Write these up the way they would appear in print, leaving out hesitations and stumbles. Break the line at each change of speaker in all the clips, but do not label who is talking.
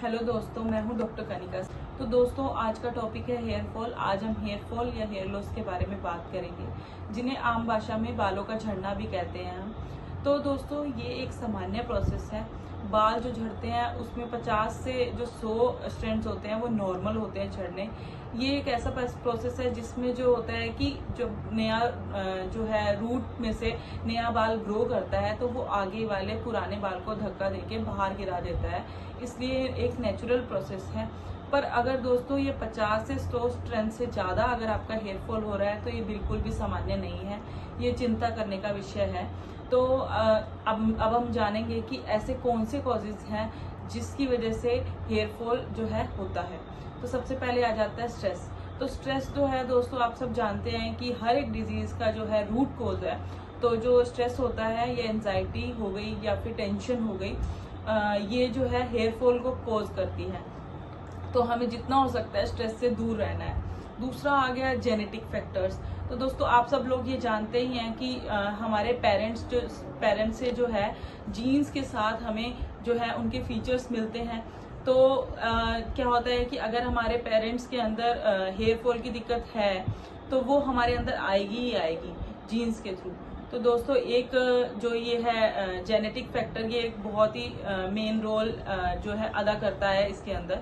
Hello दोस्तों, मैं हूं डॉक्टर कनिका। तो दोस्तों, आज का टॉपिक है हेयर फॉल। आज हम हेयर फॉल या हेयर लॉस के बारे में बात करेंगे, जिन्हें आम भाषा में बालों का झड़ना भी कहते हैं हम। तो दोस्तों, ये एक सामान्य प्रोसेस है। बाल जो झड़ते हैं उसमें 50 से जो 100 स्ट्रैंड्स होते हैं वो नॉर्मल होते हैं झड़ने। ये एक ऐसा प्रोसेस है जिसमें जो होता है कि जो नया जो है रूट में से नया बाल ग्रो करता है, तो वो आगे वाले पुराने बाल को धक्का देके बाहर गिरा देता है। इसलिए एक नेचुरल प्रोसेस है। पर अगर दोस्तों ये 50 से 100 स्ट्रेंथ से ज़्यादा अगर आपका हेयर फॉल हो रहा है तो ये बिल्कुल भी सामान्य नहीं है, ये चिंता करने का विषय है। तो अब हम जानेंगे कि ऐसे कौन से कॉजेज हैं जिसकी वजह से हेयर फॉल जो है होता है। तो सबसे पहले आ जाता है स्ट्रेस। तो स्ट्रेस जो है दोस्तों, आप सब जानते हैं कि हर एक डिजीज का जो है रूट कॉज है। तो जो स्ट्रेस होता है, ये एंजाइटी हो गई या फिर टेंशन हो गई, ये जो है हेयर फॉल को कॉज करती है। तो हमें जितना हो सकता है स्ट्रेस से दूर रहना है। दूसरा आ गया जेनेटिक फैक्टर्स। तो दोस्तों, आप सब लोग ये जानते ही हैं कि हमारे पेरेंट्स से जो है जीन्स के साथ हमें जो है उनके फीचर्स मिलते हैं। तो क्या होता है कि अगर हमारे पेरेंट्स के अंदर हेयर फॉल की दिक्कत है तो वो हमारे अंदर आएगी ही आएगी जीन्स के थ्रू। तो दोस्तों, एक जो ये है जेनेटिक फैक्टर, ये एक बहुत ही मेन रोल जो है अदा करता है इसके अंदर।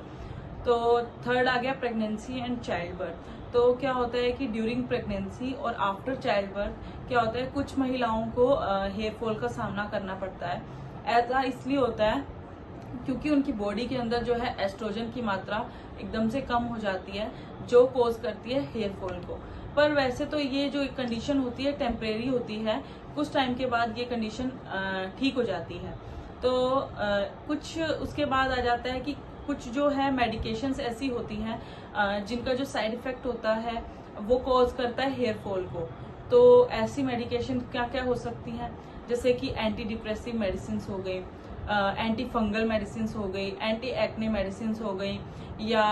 तो थर्ड आ गया प्रेगनेंसी एंड चाइल्ड बर्थ। तो क्या होता है कि ड्यूरिंग प्रेगनेंसी और आफ्टर चाइल्ड बर्थ क्या होता है, कुछ महिलाओं को हेयर फॉल का सामना करना पड़ता है। ऐसा इसलिए होता है क्योंकि उनकी बॉडी के अंदर जो है एस्ट्रोजन की मात्रा एकदम से कम हो जाती है, जो कोज करती है हेयर फॉल को। पर वैसे तो ये जो कंडीशन होती है टेम्परेरी होती है, कुछ टाइम के बाद ये कंडीशन ठीक हो जाती है। तो कुछ उसके बाद आ जाता है कि कुछ जो है मेडिकेशंस ऐसी होती हैं जिनका जो साइड इफेक्ट होता है वो कॉज करता है हेयर फॉल को। तो ऐसी मेडिकेशन क्या क्या हो सकती हैं, जैसे कि एंटी डिप्रेसिव मेडिसिन हो गई, एंटी फंगल मेडिसिन हो गई, एंटी एक्ने मेडिसिन हो गई, या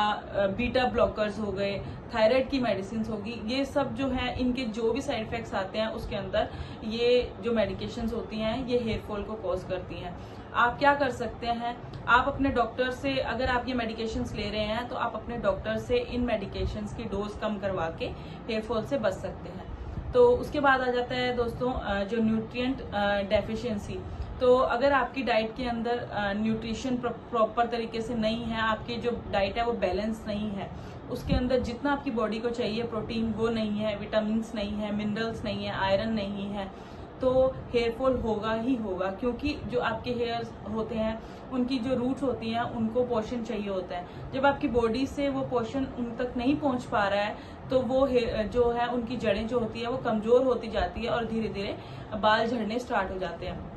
बीटा ब्लॉकर्स हो गए, थायराइड की मेडिसिन होगी। ये सब जो है इनके जो भी साइड इफेक्ट्स आते हैं उसके अंदर ये जो मेडिकेशंस होती हैं ये हेयर फॉल को कॉज करती हैं। आप क्या कर सकते हैं, आप अपने डॉक्टर से, अगर आप ये मेडिकेशंस ले रहे हैं तो आप अपने डॉक्टर से इन मेडिकेशंस की डोज कम करवा के हेयर फॉल से बच सकते हैं। तो उसके बाद आ जाता है दोस्तों जो न्यूट्रिएंट डेफिशिएंसी। तो अगर आपकी डाइट के अंदर न्यूट्रिशन प्रॉपर तरीके से नहीं है, आपकी जो डाइट है वो बैलेंस नहीं है, उसके अंदर जितना आपकी बॉडी को चाहिए प्रोटीन वो नहीं है, विटामिन नहीं है, मिनरल्स नहीं है, आयरन नहीं है, तो हेयर फॉल होगा ही होगा। क्योंकि जो आपके हेयर्स होते हैं उनकी जो रूट होती हैं उनको पोषण चाहिए होता है। जब आपकी बॉडी से वो पोषण उन तक नहीं पहुंच पा रहा है तो वो जो है उनकी जड़ें जो होती है वो कमजोर होती जाती है और धीरे धीरे बाल झड़ने स्टार्ट हो जाते हैं।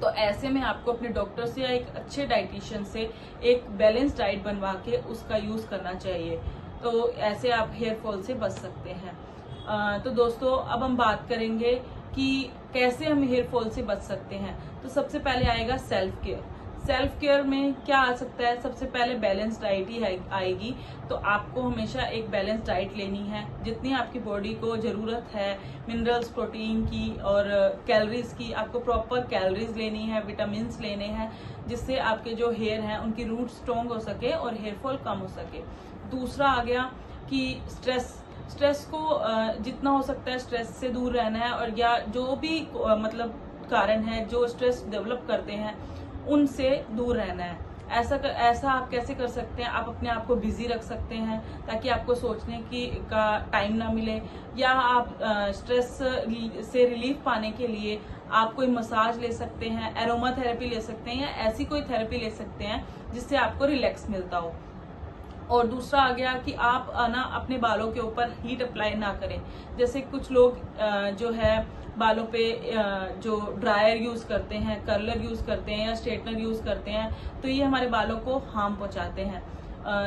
तो ऐसे में आपको अपने डॉक्टर से या एक अच्छे डाइटिशियन से एक बैलेंस डाइट बनवा के उसका यूज करना चाहिए। तो ऐसे आप हेयर फॉल से बच सकते हैं। तो दोस्तों, अब हम बात करेंगे कि कैसे हम हेयर फॉल से बच सकते हैं। तो सबसे पहले आएगा सेल्फ केयर। सेल्फ केयर में क्या आ सकता है, सबसे पहले बैलेंस डाइट ही आएगी। तो आपको हमेशा एक बैलेंस डाइट लेनी है, जितनी आपकी बॉडी को जरूरत है मिनरल्स, प्रोटीन की और कैलोरीज की, आपको प्रॉपर कैलोरीज लेनी है, विटामिन लेने हैं, जिससे आपके जो हेयर हैं उनकी रूट स्ट्रॉन्ग हो सके और हेयर फॉल कम हो सके। दूसरा आ गया कि स्ट्रेस को जितना हो सकता है स्ट्रेस से दूर रहना है, और या जो भी मतलब कारण है जो स्ट्रेस डेवलप करते हैं उनसे दूर रहना है। ऐसा आप कैसे कर सकते हैं, आप अपने आप को बिजी रख सकते हैं ताकि आपको सोचने का टाइम ना मिले, या आप स्ट्रेस से रिलीफ पाने के लिए आप कोई मसाज ले सकते हैं, एरोमा थेरेपी ले सकते हैं, या ऐसी कोई थेरेपी ले सकते हैं जिससे आपको रिलैक्स मिलता हो। और दूसरा आ गया कि आप ना अपने बालों के ऊपर हीट अप्लाई ना करें। जैसे कुछ लोग जो है बालों पे जो ड्रायर यूज करते हैं, कर्लर यूज करते हैं या स्ट्रेटनर यूज करते हैं, तो ये हमारे बालों को हार्म पहुंचाते हैं।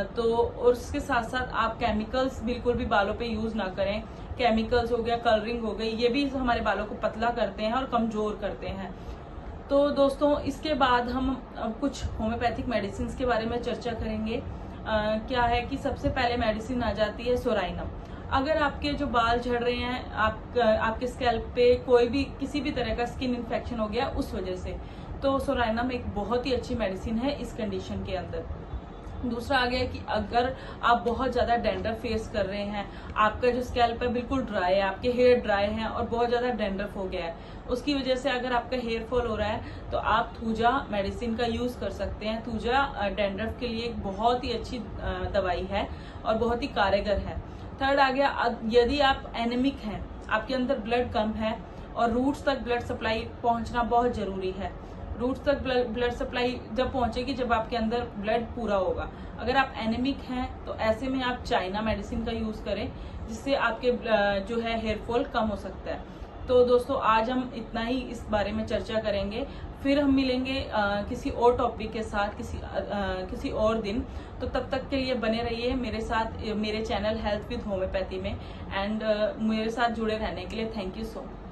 तो और उसके साथ साथ आप केमिकल्स बिल्कुल भी बालों पे यूज ना करें। केमिकल्स हो गया, कलरिंग हो गई, ये भी हमारे बालों को पतला करते हैं और कमजोर करते हैं। तो दोस्तों, इसके बाद हम अब कुछ होम्योपैथिक मेडिसिन के बारे में चर्चा करेंगे। क्या है कि सबसे पहले मेडिसिन आ जाती है सोराइनम। अगर आपके जो बाल झड़ रहे हैं, आपके स्कैल्प पे कोई भी किसी भी तरह का स्किन इन्फेक्शन हो गया उस वजह से, तो सोराइनम एक बहुत ही अच्छी मेडिसिन है इस कंडीशन के अंदर। दूसरा आ गया कि अगर आप बहुत ज्यादा डैंड्रफ फेस कर रहे हैं, आपका जो स्कैल्प है बिल्कुल ड्राई है, आपके हेयर ड्राई हैं और बहुत ज्यादा डैंड्रफ हो गया है, उसकी वजह से अगर आपका हेयर फॉल हो रहा है तो आप थूजा मेडिसिन का यूज कर सकते हैं। थूजा डैंड्रफ के लिए एक बहुत ही अच्छी दवाई है और बहुत ही कारगर है। थर्ड आ गया, यदि आप एनेमिक हैं, आपके अंदर ब्लड कम है और रूट्स तक ब्लड सप्लाई पहुंचना बहुत जरूरी है। रूट्स तक ब्लड सप्लाई जब पहुंचेगी जब आपके अंदर ब्लड पूरा होगा। अगर आप एनेमिक हैं तो ऐसे में आप चाइना मेडिसिन का यूज करें, जिससे आपके जो है हेयर फॉल कम हो सकता है। तो दोस्तों आज हम इतना ही इस बारे में चर्चा करेंगे, फिर हम मिलेंगे किसी और टॉपिक के साथ किसी और दिन। तो तब तक के लिए बने रहिए मेरे साथ, मेरे चैनल हेल्थ विद होम्योपैथी में, एंड मेरे साथ जुड़े रहने के लिए थैंक यू सो मच।